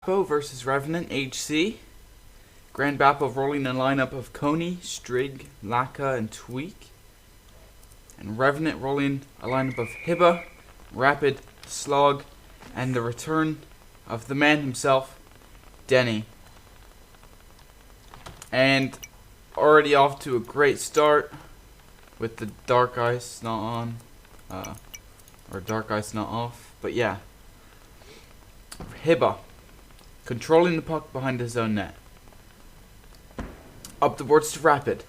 Grandbappo versus Revenant HC. Grandbappo rolling a lineup of Coney, Strig, Laka, and Tweak. And Revenant rolling a lineup of Hibba, Rapid, Slog, and the return of the man himself, Denny. And already off to a great start with the Dark Ice not on, or Dark Ice not off, but yeah. Hibba, controlling the puck behind his own net. Up the boards to Rapid.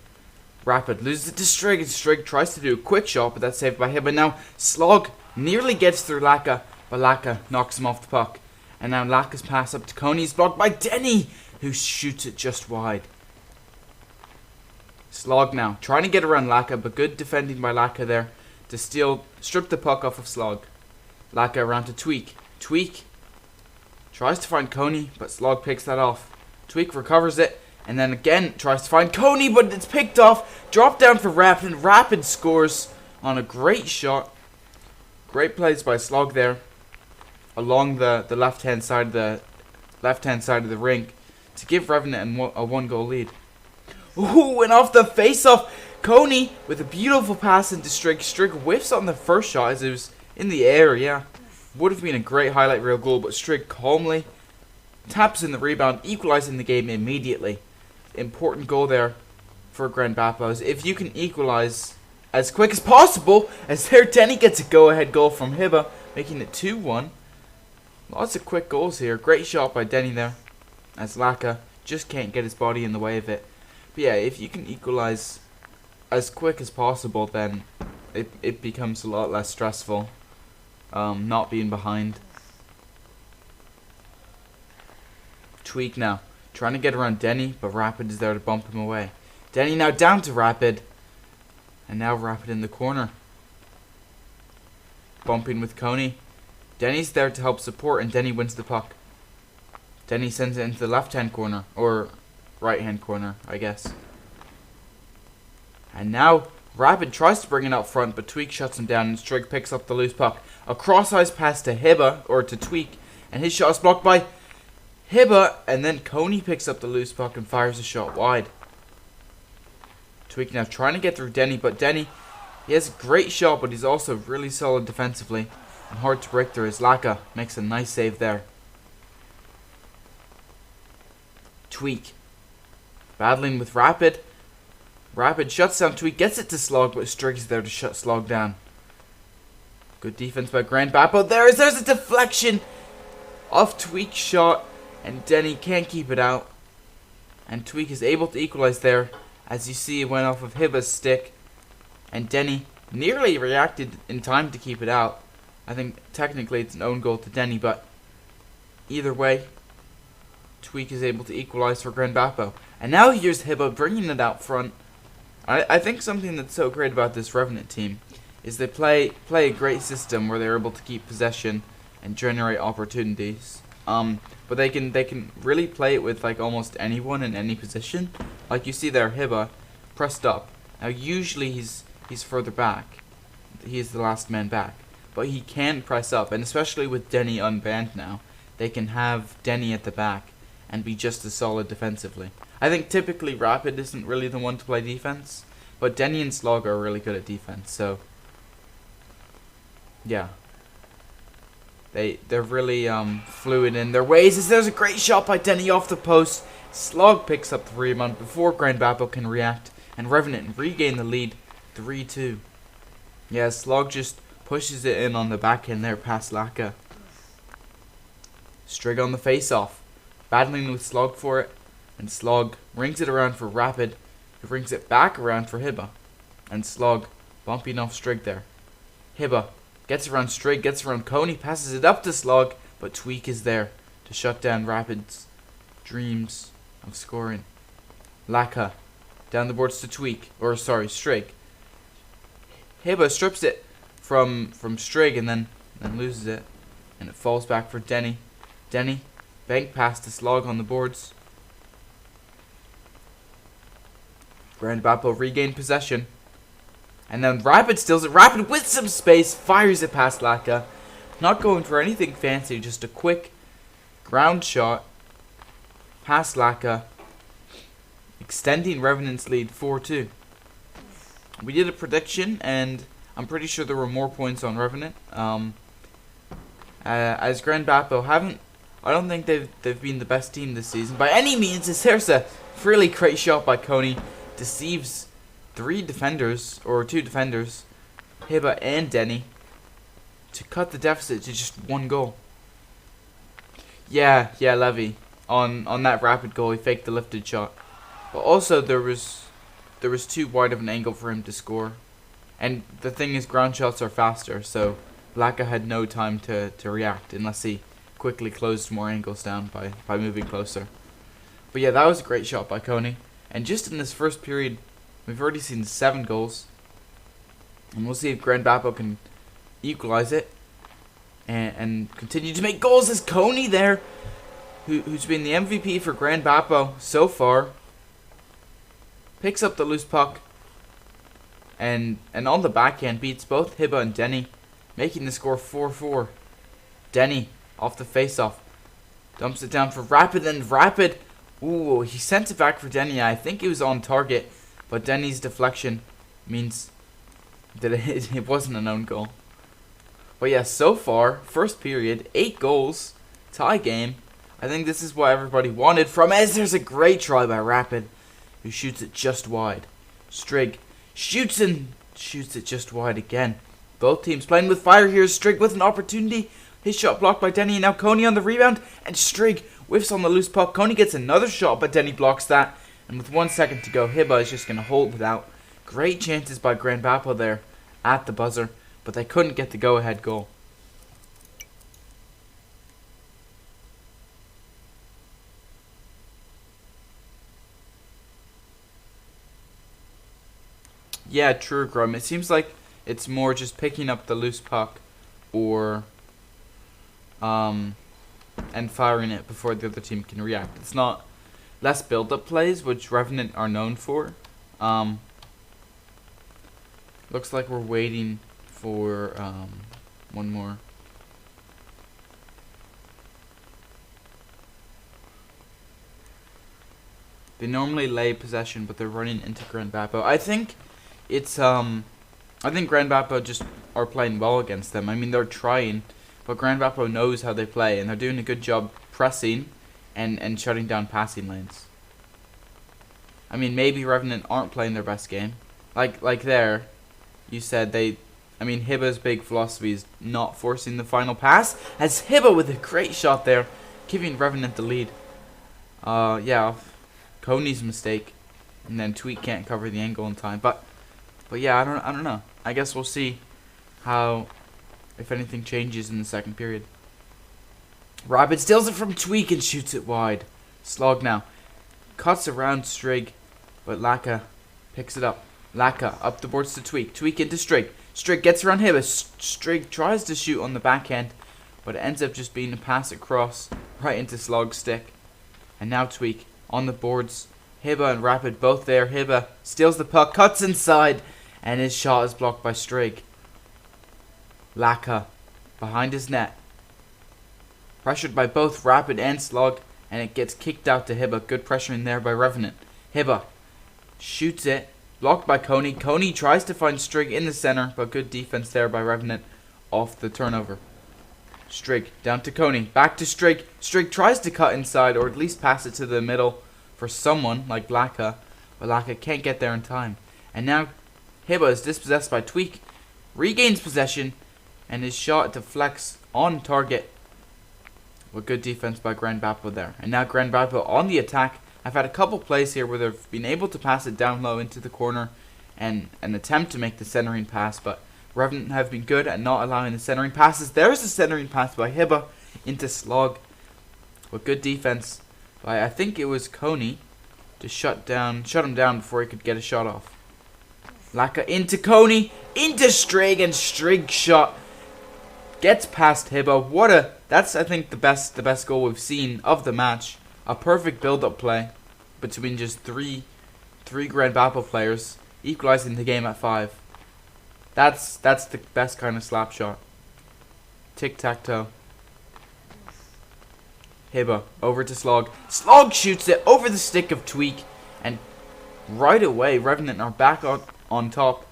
Rapid loses it to Strig, and Strig tries to do a quick shot, but that's saved by Hibba. Now, Slog nearly gets through Laka, but Laka knocks him off the puck. And now Laka's pass up to Coney is blocked by Denny, who shoots it just wide. Slog now, trying to get around Laka, but good defending by Laka there to strip the puck off of Slog. Laka around to Tweak. Tweak tries to find Coney, but Slog picks that off. Tweak recovers it, and then again tries to find Coney, but it's picked off. Drop down for Rapid, and Rapid scores on a great shot. Great plays by Slog there, along the left-hand side of the rink, to give Revenant a 1-goal lead. Ooh, and off the face-off, Coney with a beautiful pass into Strig. Strig whiffs on the first shot as it was in the air, yeah. Would have been a great highlight reel goal, but Strig calmly taps in the rebound, equalizing the game immediately. Important goal there for Grandbappo. If you can equalize as quick as possible, as there Denny gets a go-ahead goal from Hibba, making it 2-1. Lots of quick goals here. Great shot by Denny there, as Laka just can't get his body in the way of it. But yeah, if you can equalize as quick as possible, then it becomes a lot less stressful, not being behind. Tweak now, trying to get around Denny, but Rapid is there to bump him away. Denny now down to Rapid, and now Rapid in the corner. Bumping with Coney. Denny's there to help support, and Denny wins the puck. Denny sends it into the left-hand corner, or right-hand corner, I guess. And now Rapid tries to bring it out front, but Tweak shuts him down, and Strig picks up the loose puck. A cross-ice pass to Hibba, or to Tweak, and his shot is blocked by Hibba, and then Coney picks up the loose puck and fires a shot wide. Tweak now trying to get through Denny, but Denny, he has a great shot, but he's also really solid defensively and hard to break through as Laka makes a nice save there. Tweak battling with Rapid. Rapid shuts down Tweak, gets it to Slog, but Strig is there to shut Slog down. Good defense by Grandbappo. There's a deflection off Tweak's shot, and Denny can't keep it out. And Tweak is able to equalize there, as you see it went off of Hibba's stick, and Denny nearly reacted in time to keep it out. I think technically it's an own goal to Denny, but either way, Tweak is able to equalize for Grandbappo. And now here's Hibba bringing it out front. I think something that's so great about this Revenant team is they play a great system where they're able to keep possession and generate opportunities. But they can really play it with like almost anyone in any position. Like you see there, Hibba pressed up. Now usually he's further back. He's the last man back. But he can press up, and especially with Denny unbanned now, they can have Denny at the back and be just as solid defensively. I think typically Rapid isn't really the one to play defense, but Denny and Slog are really good at defense, so yeah. They're really fluid in their ways, as there's a great shot by Denny off the post. Slog picks up the rebound before Grandbappo can react, and Revenant regain the lead 3-2. Yeah, Slog just pushes it in on the back end there past Laka. Strig on the face-off, battling with Slog for it, and Slog rings it around for Rapid, who brings it back around for Hibba, and Slog bumping off Strig there. Hibba gets around Strig, gets around Coney, passes it up to Slog, but Tweak is there to shut down Rapid's dreams of scoring. Laka down the boards to Strig. Hibba strips it from Strig and then loses it, and it falls back for Denny. Denny, bank pass to Slog on the boards. Grandbappo regained possession. And then Rapid steals it. Rapid with some space, fires it past Laka. Not going for anything fancy, just a quick Ground shot. Past Laka. Extending Revenant's lead 4-2. We did a prediction, and I'm pretty sure there were more points on Revenant. As Grandbappo I don't think they've been the best team this season by any means. As there's a really great shot by Coney, deceives two defenders, Hiba and Denny, to cut the deficit to just 1 goal. Yeah, Levy on that rapid goal, he faked the lifted shot, but also there was too wide of an angle for him to score. And the thing is, ground shots are faster, so Laka had no time to react unless he quickly closed more angles down by moving closer. But yeah, that was a great shot by Coney. And just in this first period, we've already seen 7 goals. And we'll see if Grandbappo can equalize it and continue to make goals. As Coney there, who's been the MVP for Grandbappo so far, picks up the loose puck and on the backhand beats both Hiba and Denny, making the score 4-4. Denny off the face-off, dumps it down for Rapid, and Rapid, ooh, he sent it back for Denny. I think it was on target, but Denny's deflection means that it wasn't an own goal. But yeah, so far, first period, 8 goals, tie game. I think this is what everybody wanted from as there's a great try by Rapid, who shoots it just wide. Strigg shoots it just wide again. Both teams playing with fire here. Strigg with an opportunity. His shot blocked by Denny, and now Coney on the rebound, and Strigg whiffs on the loose puck. Coney gets another shot, but Denny blocks that, and with 1 second to go, Hiba is just going to hold it out. Great chances by Grandbappo there at the buzzer, but they couldn't get the go-ahead goal. Yeah, true, Grum. It seems like it's more just picking up the loose puck or and firing it before the other team can react. It's not less build-up plays, which Revenant are known for. Looks like we're waiting for one more. They normally lay possession, but they're running into Grandbappo. I think it's I think Grandbappo just are playing well against them. I mean, they're trying, but Grandbappo knows how they play, and they're doing a good job pressing and shutting down passing lanes. I mean, maybe Revenant aren't playing their best game. Like there, you said I mean, Hiba's big philosophy is not forcing the final pass, as Hiba with a great shot there, giving Revenant the lead. Yeah, Coney's mistake, and then Tweet can't cover the angle in time. But yeah, I don't know. I guess we'll see how, if anything changes in the second period. Rapid steals it from Tweak and shoots it wide. Slog now cuts around Strigg, but Laka picks it up. Laka up the boards to Tweak. Tweak into Strigg. Strigg gets around Hiba. Strigg tries to shoot on the backhand, but it ends up just being a pass across right into Slog's stick. And now Tweak on the boards. Hiba and Rapid both there. Hiba steals the puck, cuts inside, and his shot is blocked by Strigg. Laka behind his net. Pressured by both Rapid and Slog, and it gets kicked out to Hiba. Good pressure in there by Revenant. Hiba shoots it. Blocked by Coney. Coney tries to find Strigg in the center, but good defense there by Revenant off the turnover. Strigg down to Coney. Back to Strigg. Strigg tries to cut inside, or at least pass it to the middle for someone like Laka, but Laka can't get there in time. And now Hiba is dispossessed by Tweak. Regains possession, and his shot deflects on target. With good defense by Grandbappo there. And now Grandbappo on the attack. I've had a couple plays here where they've been able to pass it down low into the corner and attempt to make the centering pass, but Revenant have been good at not allowing the centering passes. There's the centering pass by Hiba into Slog with good defense by, I think it was Coney, to shut him down before he could get a shot off. Laka into Coney, into Strigg, and Strigg shot gets past Hiba. That's, I think, the best goal we've seen of the match. A perfect build-up play between just three Grandbappo players, equalizing the game at 5. That's the best kind of slap shot. Tic-tac-toe. Hibba over to Slog. Slog shoots it over the stick of Tweak. And right away, Revenant are back on top.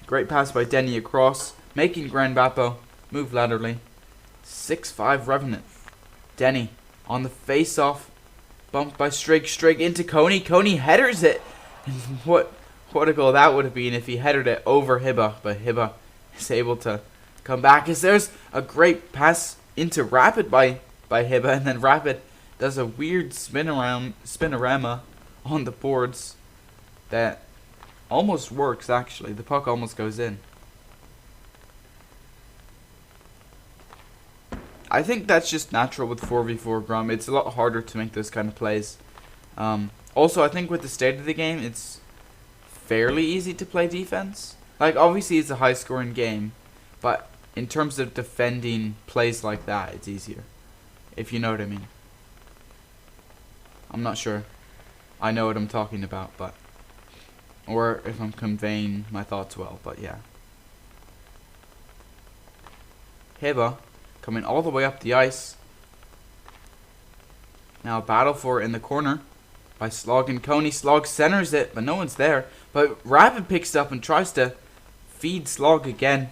Great pass by Denny across, making Grandbappo move laterally. 6-5 Revenant. Denny on the face-off. Bumped by Strig. Strig into Coney. Coney headers it. What a goal that would have been if he headed it over Hibba. But Hibba is able to come back as there's a great pass into Rapid by Hibba. And then Rapid does a weird spinorama on the boards that almost works, actually. The puck almost goes in. I think that's just natural with 4v4 Grum. It's a lot harder to make those kind of plays. Also, I think with the state of the game, it's fairly easy to play defense. Like, obviously, it's a high-scoring game, but in terms of defending plays like that, it's easier. If you know what I mean. I'm not sure I know what I'm talking about, but... or if I'm conveying my thoughts well, but yeah. Hibba coming all the way up the ice. Now battle for it in the corner by Slog and Coney. Slog centers it, but no one's there. But Rapid picks it up and tries to feed Slog again,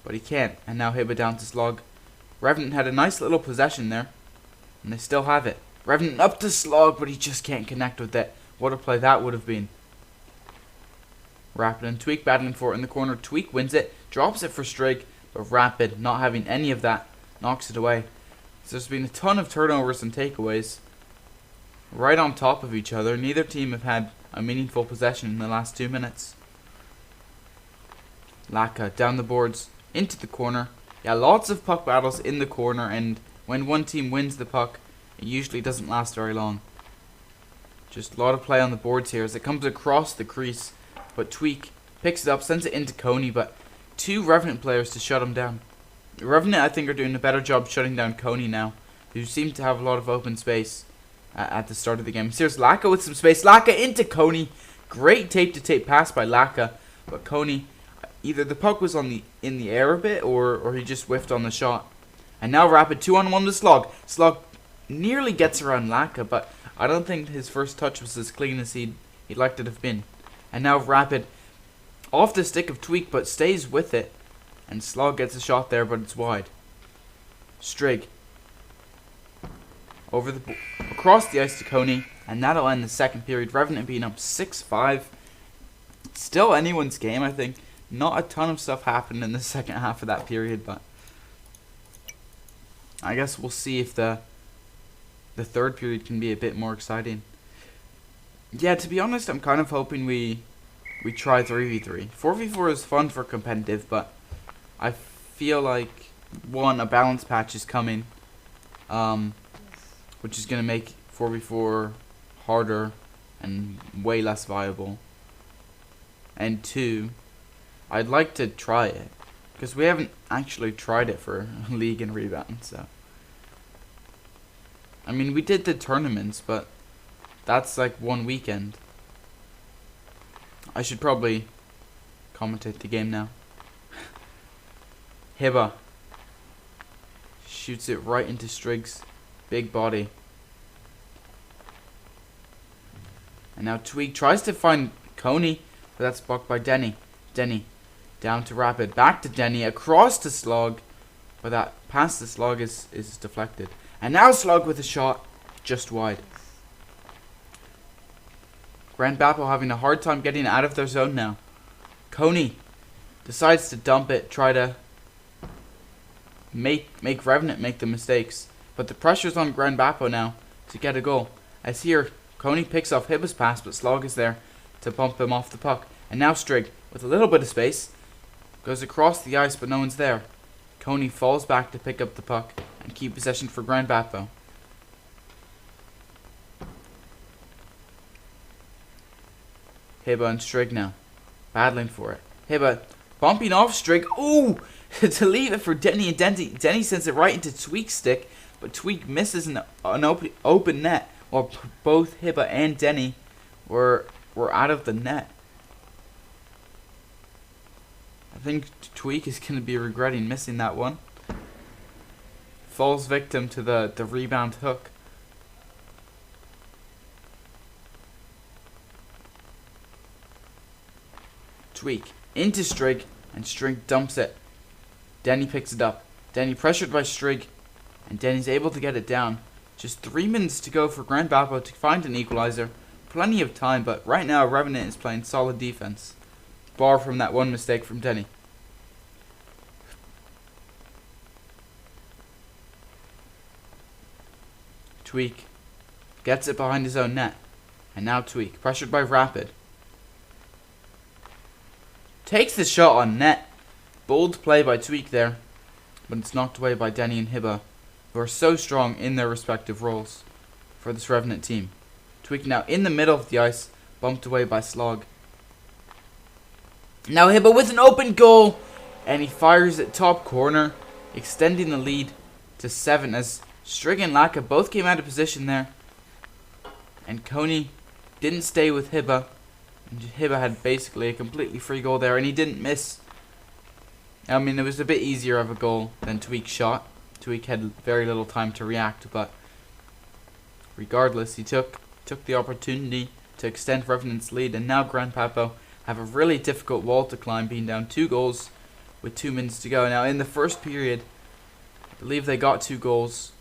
but he can't. And now Hibba down to Slog. Revenant had a nice little possession there, and they still have it. Revenant up to Slog, but he just can't connect with it. What a play that would have been. Rapid and Tweak battling for it in the corner. Tweak wins it, drops it for Strig, but Rapid, not having any of that, knocks it away. So there's been a ton of turnovers and takeaways right on top of each other. Neither team have had a meaningful possession in the last 2 minutes. Laka down the boards, into the corner. Yeah, lots of puck battles in the corner, and when one team wins the puck, it usually doesn't last very long. Just a lot of play on the boards here as it comes across the crease. But Tweak picks it up, sends it into Coney, but 2 Revenant players to shut him down. Revenant, I think, are doing a better job shutting down Coney now, who seemed to have a lot of open space at the start of the game. Here's Laka with some space. Laka into Coney. Great tape-to-tape pass by Laka, but Coney, either the puck was in the air a bit, or he just whiffed on the shot. And now Rapid 2-on-1 with Slog. Slog nearly gets around Laka, but I don't think his first touch was as clean as he'd like it to have been. And now Rapid off the stick of Tweak, but stays with it. And Slog gets a shot there, but it's wide. Strig over across the ice to Coney, and that'll end the second period. Revenant being up 6-5. Still anyone's game, I think. Not a ton of stuff happened in the second half of that period, but I guess we'll see if the third period can be a bit more exciting. Yeah, to be honest, I'm kind of hoping we try 3v3. 4v4 is fun for competitive, but I feel like, one, a balance patch is coming, which is going to make 4v4 harder and way less viable. And 2, I'd like to try it, because we haven't actually tried it for League and Rebound, so. I mean, we did the tournaments, but that's like one weekend. I should probably commentate the game now. Hibba shoots it right into Strig's big body. And now Tweak tries to find Coney, but that's blocked by Denny. Denny down to Rapid, back to Denny, across to Slog, but that pass to Slog is deflected. And now Slog with a shot just wide. Grandbappo having a hard time getting out of their zone now. Coney decides to dump it, try to make Revenant make the mistakes. But the pressure's on Grandbappo now to get a goal. As here, Coney picks off Hibba's pass, but Slog is there to bump him off the puck. And now Strig, with a little bit of space, goes across the ice, but no one's there. Coney falls back to pick up the puck and keep possession for Grandbappo. Hibba and Strig now, battling for it. Hibba bumping off Strig. Ooh! To leave it for Denny, and Denny sends it right into Tweak's stick, but Tweak misses an open net, while both Hibba and Denny were out of the net. I think Tweak is going to be regretting missing that one. falls victim to the rebound hook. Tweak into Strig, and Strig dumps it. Denny picks it up. Denny pressured by Strig, and Denny's able to get it down. Just 3 minutes to go for Grandbappo to find an equalizer. Plenty of time, but right now Revenant is playing solid defense. Bar from that one mistake from Denny. Tweak gets it behind his own net. And now Tweak, pressured by Rapid. Takes the shot on net. Bold play by Tweak there. But it's knocked away by Denny and Hibba, who are so strong in their respective roles for this Revenant team. Tweak now in the middle of the ice, bumped away by Slog. Now Hibba with an open goal, and he fires it top corner, extending the lead to 7 as Strig and Laka both came out of position there. And Coney didn't stay with Hibba, and Hibba had basically a completely free goal there, and he didn't miss. I mean, it was a bit easier of a goal than Tweak's shot. Tweak had very little time to react, but regardless, he took the opportunity to extend Revenant's lead, and now Grandbappo have a really difficult wall to climb, being down 2 goals with 2 minutes to go. Now, in the first period, I believe they got 2 goals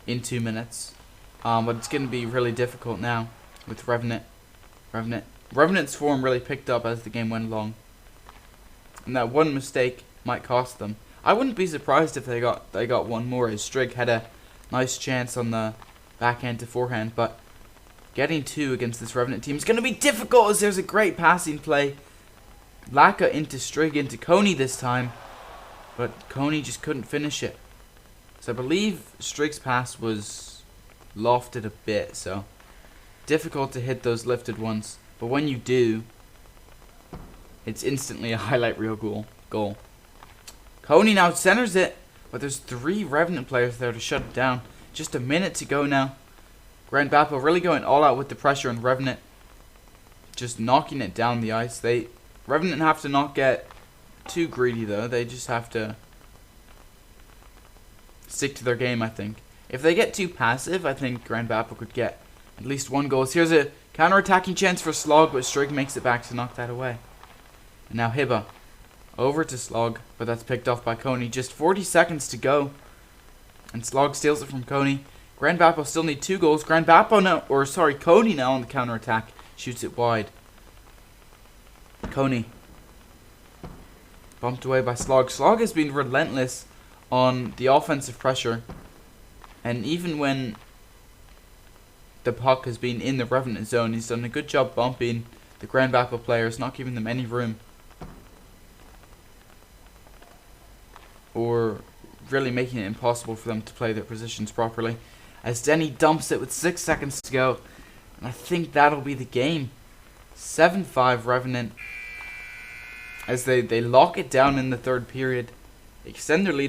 in 2 minutes, but it's going to be really difficult now with Revenant. Revenant's form really picked up as the game went along, and that one mistake might cost them. I wouldn't be surprised if they got one more, as Strig had a nice chance on the backhand to forehand, but getting 2 against this Revenant team is going to be difficult, as there's a great passing play. Laka into Strig, into Coney this time, but Coney just couldn't finish it. So I believe Strig's pass was lofted a bit, so difficult to hit those lifted ones. But when you do, it's instantly a highlight reel goal. Coney now centers it, but there's 3 Revenant players there to shut it down. Just a minute to go now. Grandbappo really going all out with the pressure, and Revenant just knocking it down the ice. Revenant have to not get too greedy though. They just have to stick to their game, I think. If they get too passive, I think Grandbappo could get at least 1 goal. So here's a counter-attacking chance for Slog, but Strig makes it back to knock that away. And now Hibba over to Slog, but that's picked off by Coney. Just 40 seconds to go, and Slog steals it from Coney. Grandbappo still need 2 goals. Coney now on the counter-attack shoots it wide. Coney bumped away by Slog. Slog has been relentless on the offensive pressure, and even when the puck has been in the Revenant zone, he's done a good job bumping the Grandbappo players, not giving them any room, or really making it impossible for them to play their positions properly. As Denny dumps it with 6 seconds to go, and I think that'll be the game. 7-5 Revenant, as they lock it down in the 3rd period, extend their lead